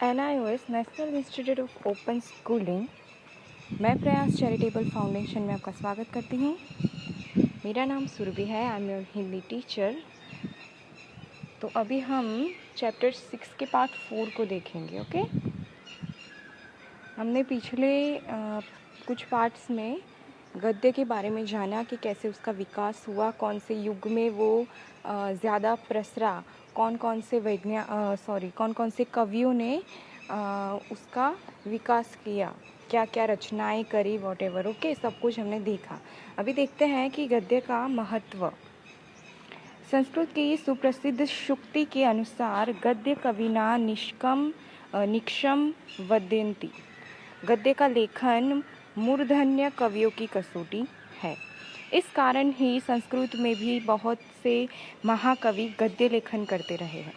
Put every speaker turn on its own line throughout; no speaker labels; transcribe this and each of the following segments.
NIOS national institute of open schooling, मैं प्रयास charitable foundation में आपका स्वागत करती हूँ। मेरा नाम सुरभि है, I am your Hindi teacher. तो अभी हम चैप्टर 6 के पार्ट 4 को देखेंगे। ओके, हमने पिछले कुछ पार्ट्स में गद्य के बारे में जाना कि कैसे उसका विकास हुआ, कौन से युग में वो ज़्यादा प्रसरा, कौन कौन से कवियों ने उसका विकास किया, क्या क्या रचनाएं करी, वॉटेवर। ओके, सब कुछ हमने देखा। अभी देखते हैं कि गद्य का महत्व। संस्कृत की सुप्रसिद्ध शुक्ति के अनुसार गद्य कविना निक्षम वदन्ति। गद्य का लेखन मूर्धन्य कवियों की कसौटी है। इस कारण ही संस्कृत में भी बहुत से महाकवि गद्य लेखन करते रहे हैं।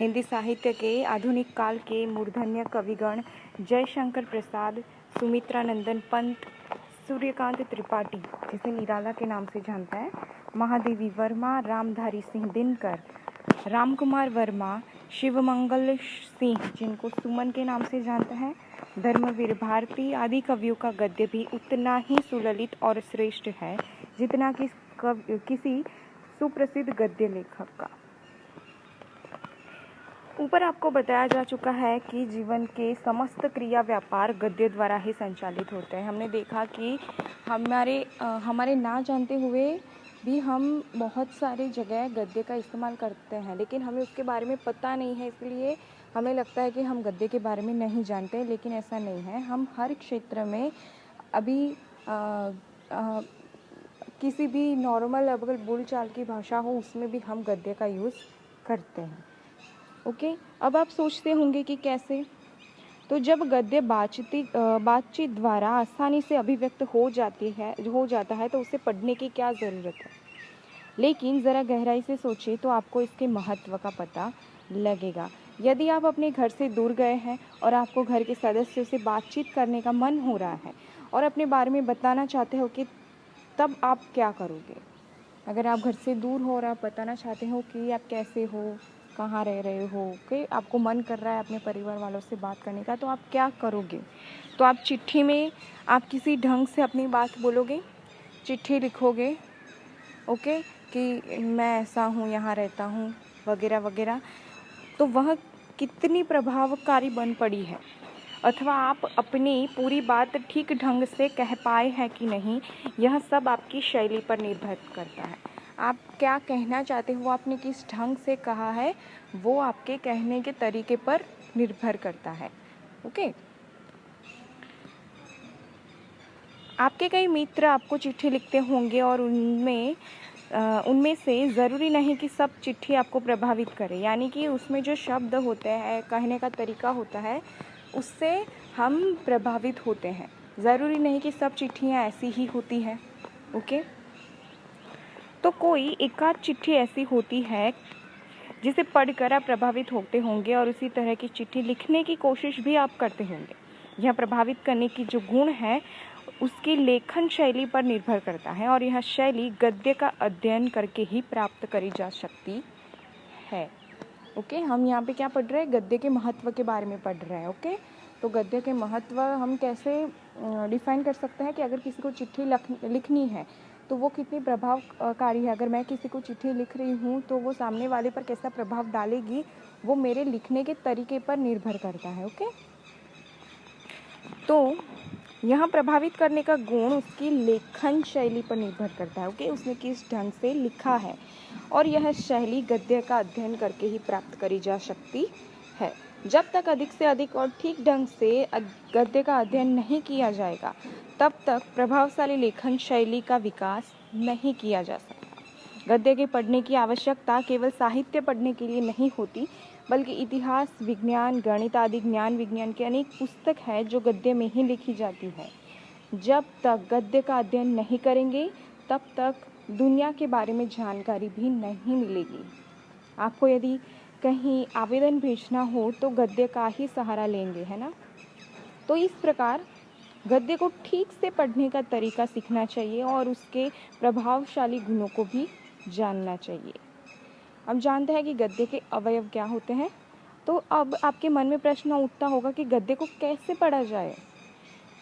हिंदी साहित्य के आधुनिक काल के मूर्धन्य कविगण जयशंकर प्रसाद, सुमित्रानंदन पंत, सूर्यकांत त्रिपाठी, जिसे निराला के नाम से जानता है, महादेवी वर्मा, रामधारी सिंह दिनकर, रामकुमार वर्मा, शिवमंगल सिंह, जिनको सुमन के नाम से जानता है, धर्मवीर भारती आदि कवियों का गद्य भी उतना ही सुललित और श्रेष्ठ है जितना कि किसी सुप्रसिद्ध गद्य लेखक का। ऊपर आपको बताया जा चुका है कि जीवन के समस्त क्रिया व्यापार गद्य द्वारा ही संचालित होते हैं। हमने देखा कि हमारे ना जानते हुए भी हम बहुत सारी जगह गद्य का इस्तेमाल करते हैं, लेकिन हमें उसके बारे में पता नहीं है, इसलिए हमें लगता है कि हम गद्य के बारे में नहीं जानते, लेकिन ऐसा नहीं है। हम हर क्षेत्र में अभी किसी भी नॉर्मल अगर बोलचाल की भाषा हो उसमें भी हम गद्य का यूज़ करते हैं। ओके, अब आप सोचते होंगे कि कैसे। तो जब गद्य बातचीत द्वारा आसानी से अभिव्यक्त हो जाता है तो उसे पढ़ने की क्या ज़रूरत है। लेकिन ज़रा गहराई से सोचिए तो आपको इसके महत्व का पता लगेगा। यदि आप अपने घर से दूर गए हैं और आपको घर के सदस्यों से बातचीत करने का मन हो रहा है और अपने बारे में बताना चाहते हो कि तब आप क्या करोगे। अगर आप घर से दूर हो और आप बताना चाहते हो कि आप कैसे हो, कहाँ रह रहे हो, कि आपको मन कर रहा है अपने परिवार वालों से बात करने का, तो आप क्या करोगे। तो आप चिट्ठी में आप किसी ढंग से अपनी बात बोलोगे, चिट्ठी लिखोगे, ओके, कि मैं ऐसा हूँ, यहाँ रहता हूँ, वगैरह वगैरह। तो वह कितनी प्रभावकारी बन पड़ी है, अथवा आप अपनी पूरी बात ठीक ढंग से कह पाए हैं कि नहीं, यह सब आपकी शैली पर निर्भर करता है। आप क्या कहना चाहते हो, आपने किस ढंग से कहा है, वो आपके कहने के तरीके पर निर्भर करता है। ओके, आपके कई मित्र आपको चिट्ठी लिखते होंगे और उनमें से ज़रूरी नहीं कि सब चिट्ठी आपको प्रभावित करे, यानी कि उसमें जो शब्द होते हैं, कहने का तरीका होता है, उससे हम प्रभावित होते हैं। ज़रूरी नहीं कि सब चिट्ठियाँ ऐसी ही होती हैं। ओके, तो कोई एकाध चिट्ठी ऐसी होती है जिसे पढ़कर आप प्रभावित होते होंगे और उसी तरह की चिट्ठी लिखने की कोशिश भी आप करते होंगे। यह प्रभावित करने की जो गुण है उसकी लेखन शैली पर निर्भर करता है और यह शैली गद्य का अध्ययन करके ही प्राप्त करी जा सकती है। ओके, हम यहाँ पे क्या पढ़ रहे हैं, गद्य के महत्व के बारे में पढ़ रहे हैं। ओके, तो गद्य के महत्व हम कैसे डिफाइन कर सकते हैं कि अगर किसी को चिट्ठी लिखनी है तो वो कितनी प्रभावकारी है। अगर मैं किसी को चिट्ठी लिख रही हूँ तो वो सामने वाले पर कैसा प्रभाव डालेगी, वो मेरे लिखने के तरीके पर निर्भर करता है। ओके, तो यहाँ प्रभावित करने का गुण उसकी लेखन शैली पर निर्भर करता है। ओके, उसने किस ढंग से लिखा है, और यह शैली गद्य का अध्ययन करके ही प्राप्त करी जा सकती है। जब तक अधिक से अधिक और ठीक ढंग से गद्य का अध्ययन नहीं किया जाएगा तब तक प्रभावशाली लेखन शैली का विकास नहीं किया जा सकता। गद्य के पढ़ने की आवश्यकता केवल साहित्य पढ़ने के लिए नहीं होती, बल्कि इतिहास, विज्ञान, गणित आदि ज्ञान विज्ञान की अनेक पुस्तक है जो गद्य में ही लिखी जाती है। जब तक गद्य का अध्ययन नहीं करेंगे तब तक दुनिया के बारे में जानकारी भी नहीं मिलेगी। आपको यदि कहीं आवेदन भेजना हो तो गद्य का ही सहारा लेंगे, है ना। तो इस प्रकार गद्य को ठीक से पढ़ने का तरीका सीखना चाहिए और उसके प्रभावशाली गुणों को भी जानना चाहिए। अब जानते हैं कि गद्य के अवयव क्या होते हैं। तो अब आपके मन में प्रश्न उठता होगा कि गद्य को कैसे पढ़ा जाए।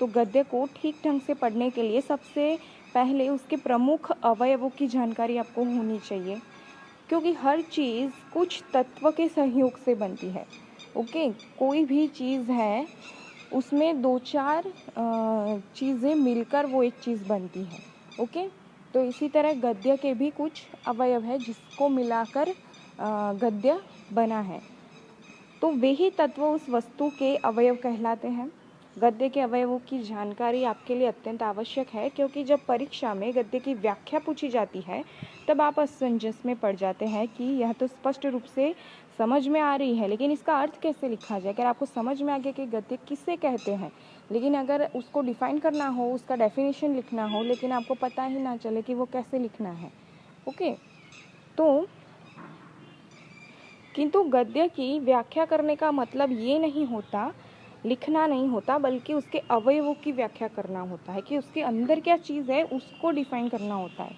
तो गद्य को ठीक ढंग से पढ़ने के लिए सबसे पहले उसके प्रमुख अवयवों की जानकारी आपको होनी चाहिए, क्योंकि हर चीज़ कुछ तत्व के सहयोग से बनती है। ओके, कोई भी चीज़ है उसमें 2-4 चीज़ें मिलकर वो एक चीज़ बनती है। ओके, तो इसी तरह गद्य के भी कुछ अवयव है जिसको मिलाकर गद्य बना है। तो वे ही तत्व उस वस्तु के अवयव कहलाते हैं। गद्य के अवयवों की जानकारी आपके लिए अत्यंत आवश्यक है, क्योंकि जब परीक्षा में गद्य की व्याख्या पूछी जाती है तब आप असमंजस में पड़ जाते हैं कि यह तो स्पष्ट रूप से समझ में आ रही है, लेकिन इसका अर्थ कैसे लिखा जाए। अगर आपको समझ में आ गया कि गद्य किसे कहते हैं, लेकिन अगर उसको डिफाइन करना हो, उसका डेफिनेशन लिखना हो, लेकिन आपको पता ही ना चले कि वो कैसे लिखना है। ओके, तो किंतु गद्य की व्याख्या करने का मतलब ये नहीं होता, लिखना नहीं होता, बल्कि उसके अवयवों की व्याख्या करना होता है कि उसके अंदर क्या चीज़ है उसको डिफाइन करना होता है,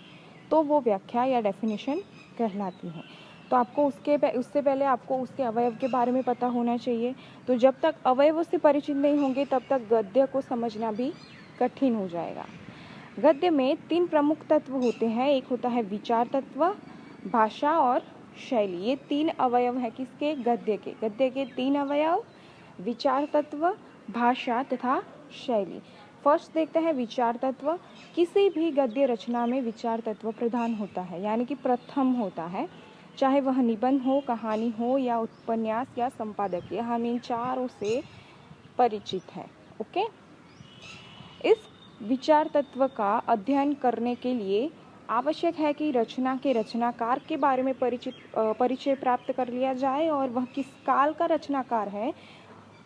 तो वो व्याख्या या डेफिनेशन कहलाती है। तो आपको उससे पहले आपको उसके अवयव के बारे में पता होना चाहिए। तो जब तक अवयवों से परिचित नहीं होंगे तब तक गद्य को समझना भी कठिन हो जाएगा। गद्य में 3 प्रमुख तत्व होते हैं। एक होता है विचार तत्व, भाषा और शैली। ये 3 अवयव है किसके? गद्य के। गद्य के 3 अवयव, विचार तत्व, भाषा तथा शैली। फर्स्ट देखते हैं विचार तत्व। किसी भी गद्य रचना में विचार तत्व प्रधान होता है, यानी कि प्रथम होता है, चाहे वह निबंध हो, कहानी हो या उपन्यास या संपादकीय। हम इन चारों से परिचित हैं। ओके, इस विचार तत्व का अध्ययन करने के लिए आवश्यक है कि रचना के रचनाकार के बारे में परिचय प्राप्त कर लिया जाए और वह किस काल का रचनाकार है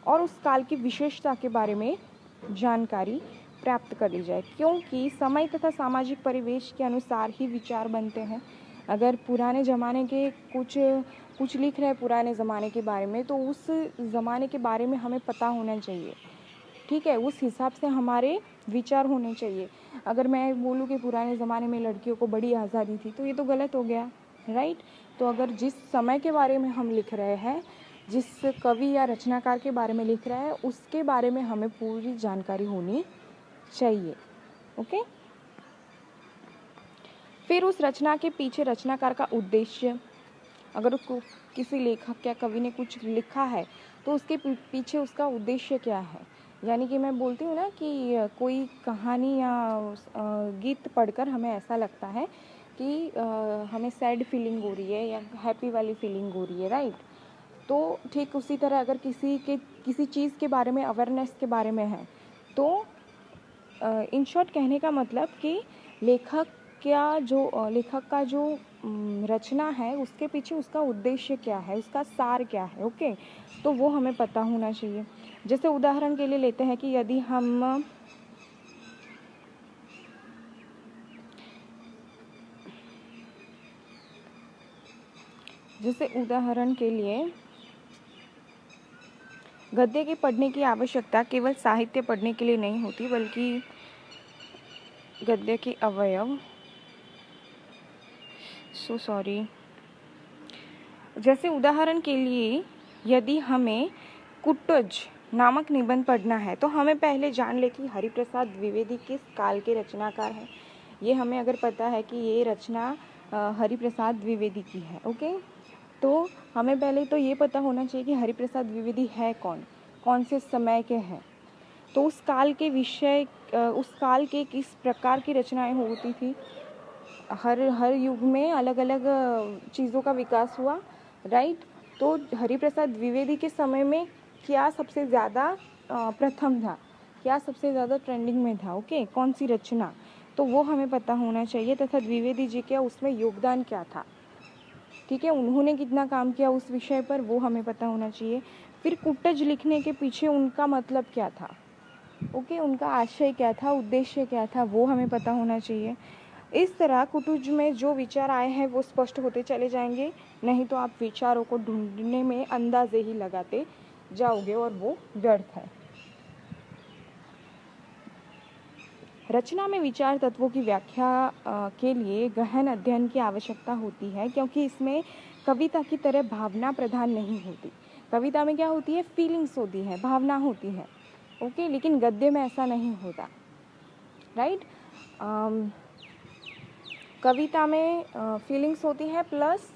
और उस काल की विशेषता के बारे में जानकारी प्राप्त कर ली जाए, क्योंकि समय तथा सामाजिक परिवेश के अनुसार ही विचार बनते हैं। अगर पुराने ज़माने के कुछ लिख रहे हैं पुराने ज़माने के बारे में, तो उस ज़माने के बारे में हमें पता होना चाहिए, ठीक है, उस हिसाब से हमारे विचार होने चाहिए। अगर मैं बोलूँ कि पुराने ज़माने में लड़कियों को बड़ी आज़ादी थी, तो ये तो गलत हो गया, राइट। तो अगर जिस समय के बारे में हम लिख रहे हैं, जिस कवि या रचनाकार के बारे में लिख रहे हैं, उसके बारे में हमें पूरी जानकारी होनी चाहिए। ओके, फिर उस रचना के पीछे रचनाकार का उद्देश्य, अगर उसको किसी लेखक या कवि ने कुछ लिखा है तो उसके पीछे उसका उद्देश्य क्या है। यानी कि मैं बोलती हूँ ना कि कोई कहानी या गीत पढ़कर हमें ऐसा लगता है कि हमें सैड फीलिंग हो रही है या हैप्पी वाली फीलिंग हो रही है, राइट। तो ठीक उसी तरह अगर किसी चीज़ के बारे में अवेयरनेस के बारे में है, तो इन शॉर्ट कहने का मतलब कि लेखक का जो रचना है उसके पीछे उसका उद्देश्य क्या है, उसका सार क्या है। ओके, तो वो हमें पता होना चाहिए। जैसे उदाहरण के लिए लेते हैं कि यदि हम उदाहरण के लिए गद्य के पढ़ने की आवश्यकता केवल साहित्य पढ़ने के लिए नहीं होती, बल्कि गद्य के अवयव जैसे उदाहरण के लिए यदि हमें कुटज नामक निबंध पढ़ना है तो हमें पहले जान ले कि हरिप्रसाद द्विवेदी किस काल के रचनाकार हैं। ये हमें अगर पता है कि ये रचना हरिप्रसाद द्विवेदी की है, ओके, तो हमें पहले तो ये पता होना चाहिए कि हरिप्रसाद द्विवेदी है कौन से समय के हैं। तो उस काल के विषय, उस काल के किस प्रकार की रचनाएं होती थी। हर युग में अलग अलग चीज़ों का विकास हुआ, राइट। तो हरिप्रसाद द्विवेदी के समय में क्या सबसे ज़्यादा प्रथम था, क्या सबसे ज़्यादा ट्रेंडिंग में था, ओके, कौन सी रचना, तो वो हमें पता होना चाहिए, तथा द्विवेदी जी का उसमें योगदान क्या था, ठीक है, उन्होंने कितना काम किया उस विषय पर, वो हमें पता होना चाहिए। फिर कुटज लिखने के पीछे उनका मतलब क्या था, ओके, उनका आशय क्या था, उद्देश्य क्या था, वो हमें पता होना चाहिए। इस तरह कुटुज में जो विचार आए हैं वो स्पष्ट होते चले जाएंगे, नहीं तो आप विचारों को ढूंढने में अंदाजे ही लगाते जाओगे और वो व्यर्थ है। रचना में विचार तत्वों की व्याख्या के लिए गहन अध्ययन की आवश्यकता होती है, क्योंकि इसमें कविता की तरह भावना प्रधान नहीं होती। कविता में क्या होती है, फीलिंग्स होती है, भावना होती है, ओके, लेकिन गद्य में ऐसा नहीं होता, राइट। कविता में फीलिंग्स होती है, प्लस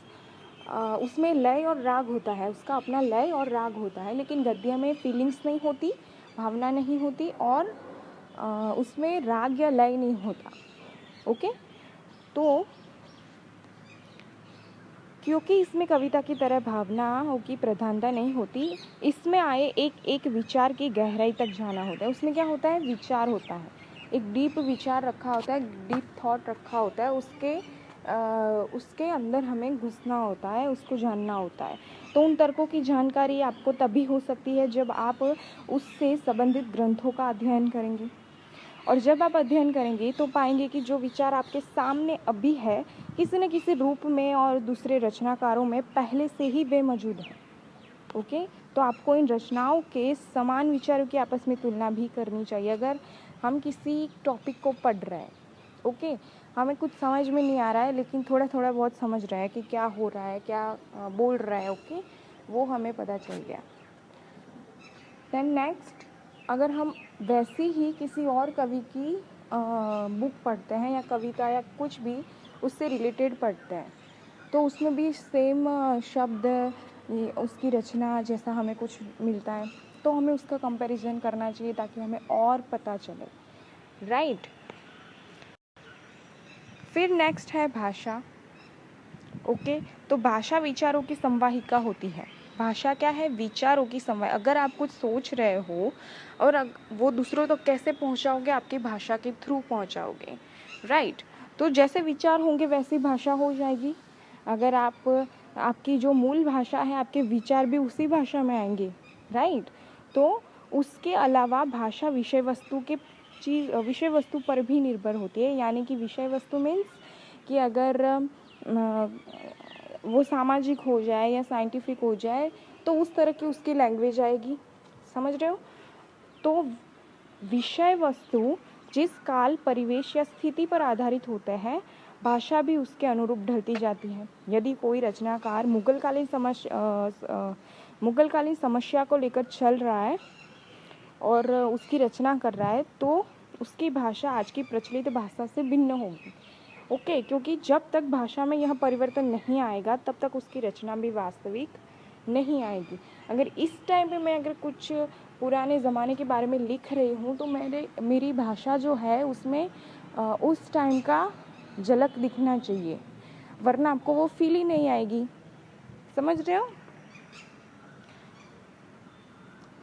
उसमें लय और राग होता है, उसका अपना लय और राग होता है, लेकिन गद्य में फीलिंग्स नहीं होती, भावना नहीं होती, और उसमें राग या लय नहीं होता, ओके। तो क्योंकि इसमें कविता की तरह भावनाओं की प्रधानता नहीं होती, इसमें आए एक एक विचार की गहराई तक जाना होता है। उसमें क्या होता है, विचार होता है, एक डीप विचार रखा होता है, डीप थॉट रखा होता है, उसके अंदर हमें घुसना होता है, उसको जानना होता है। तो उन तर्कों की जानकारी आपको तभी हो सकती है जब आप उससे संबंधित ग्रंथों का अध्ययन करेंगे, और जब आप अध्ययन करेंगे तो पाएंगे कि जो विचार आपके सामने अभी है, किसी न किसी रूप में और दूसरे रचनाकारों में पहले से ही वे मौजूद है, ओके। तो आपको इन रचनाओं के समान विचारों की आपस में तुलना भी करनी चाहिए। अगर हम किसी टॉपिक को पढ़ रहे हैं, ओके, हमें कुछ समझ में नहीं आ रहा है, लेकिन थोड़ा थोड़ा बहुत समझ रहा है कि क्या हो रहा है, क्या बोल रहा है, ओके, वो हमें पता चल गया। देन नेक्स्ट, अगर हम वैसी ही किसी और कवि की बुक पढ़ते हैं, या कविता या कुछ भी उससे रिलेटेड पढ़ते हैं, तो उसमें भी सेम शब्द, उसकी रचना जैसा हमें कुछ मिलता है, तो हमें उसका कंपैरिजन करना चाहिए ताकि हमें और पता चले, राइट। फिर नेक्स्ट है भाषा, ओके। तो भाषा विचारों की संवाहिका होती है। भाषा क्या है, विचारों की संवाहिका। अगर आप कुछ सोच रहे हो और वो दूसरों तक कैसे पहुंचाओगे, आपकी भाषा के थ्रू पहुंचाओगे, राइट। तो जैसे विचार होंगे वैसी भाषा हो जाएगी। अगर आपकी जो मूल भाषा है, आपके विचार भी उसी भाषा में आएंगे, राइट। तो उसके अलावा भाषा विषय वस्तु पर भी निर्भर होती है, यानी कि विषय वस्तु मीन्स कि अगर वो सामाजिक हो जाए या साइंटिफिक हो जाए तो उस तरह की उसकी लैंग्वेज आएगी, समझ रहे हो। तो विषय वस्तु जिस काल, परिवेश या स्थिति पर आधारित होता है, भाषा भी उसके अनुरूप ढलती जाती है। यदि कोई रचनाकार मुगलकालीन समस्या को लेकर चल रहा है और उसकी रचना कर रहा है, तो उसकी भाषा आज की प्रचलित भाषा से भिन्न होगी, ओके, क्योंकि जब तक भाषा में यह परिवर्तन नहीं आएगा तब तक उसकी रचना भी वास्तविक नहीं आएगी। अगर इस टाइम पे मैं अगर कुछ पुराने ज़माने के बारे में लिख रही हूँ तो मेरी भाषा जो है उसमें उस टाइम का झलक दिखना चाहिए, वरना आपको वो फील ही नहीं आएगी, समझ रहे हो।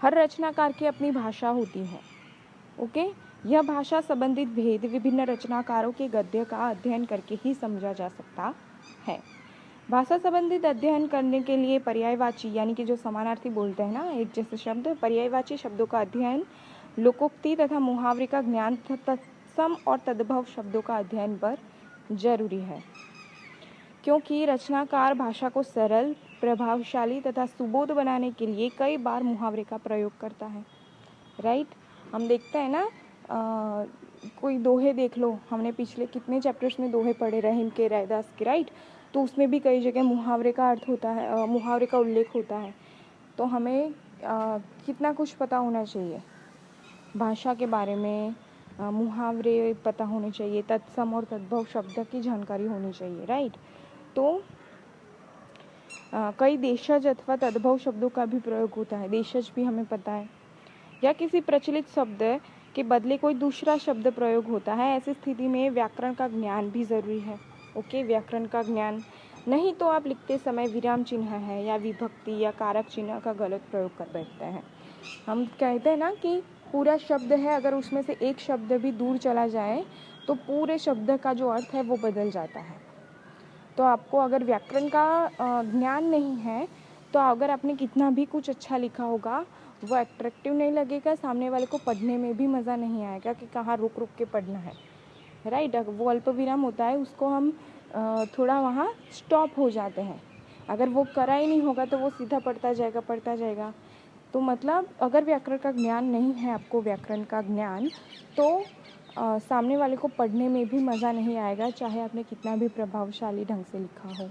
हर रचनाकार की अपनी भाषा होती है, ओके। यह भाषा संबंधित भेद विभिन्न रचनाकारों के गद्य का अध्ययन करके ही समझा जा सकता है। भाषा संबंधित अध्ययन करने के लिए पर्यायवाची, यानी कि जो समानार्थी बोलते हैं ना, एक जैसे शब्द, पर्यायवाची शब्दों का अध्ययन, लोकोक्ति तथा मुहावरे का ज्ञान, तत्सम और तद्भव शब्दों का अध्ययन पर जरूरी है, क्योंकि रचनाकार भाषा को सरल, प्रभावशाली तथा सुबोध बनाने के लिए कई बार मुहावरे का प्रयोग करता है, राइट। हम देखते हैं ना, कोई दोहे देख लो, हमने पिछले कितने चैप्टर्स में दोहे पढ़े, रहीम के, रैदास के, राइट। तो उसमें भी कई जगह मुहावरे का अर्थ होता है, मुहावरे का उल्लेख होता है। तो हमें कितना कुछ पता होना चाहिए भाषा के बारे में, मुहावरे पता होने चाहिए, तत्सम और तद्भव शब्द की जानकारी होनी चाहिए, राइट। तो कई देशज अथवा तद्भव शब्दों का भी प्रयोग होता है, देशज भी हमें पता है, या किसी प्रचलित शब्द के बदले कोई दूसरा शब्द प्रयोग होता है। ऐसी स्थिति में व्याकरण का ज्ञान भी ज़रूरी है, ओके, व्याकरण का ज्ञान, नहीं तो आप लिखते समय विराम चिन्ह है या विभक्ति या कारक चिन्ह का गलत प्रयोग कर बैठते हैं। हम कहते हैं ना कि पूरा शब्द है, अगर उसमें से एक शब्द भी दूर चला जाए तो पूरे शब्द का जो अर्थ है वो बदल जाता है। तो आपको अगर व्याकरण का ज्ञान नहीं है तो अगर आपने कितना भी कुछ अच्छा लिखा होगा वो अट्रैक्टिव नहीं लगेगा, सामने वाले को पढ़ने में भी मज़ा नहीं आएगा कि कहाँ रुक रुक के पढ़ना है, राइट। वो अल्प विराम होता है, उसको हम थोड़ा वहाँ स्टॉप हो जाते हैं। अगर वो करा ही नहीं होगा तो वो सीधा पढ़ता जाएगा। तो मतलब अगर व्याकरण का ज्ञान नहीं है आपको, व्याकरण का ज्ञान, तो सामने वाले को पढ़ने में भी मज़ा नहीं आएगा, चाहे आपने कितना भी प्रभावशाली ढंग से लिखा हो।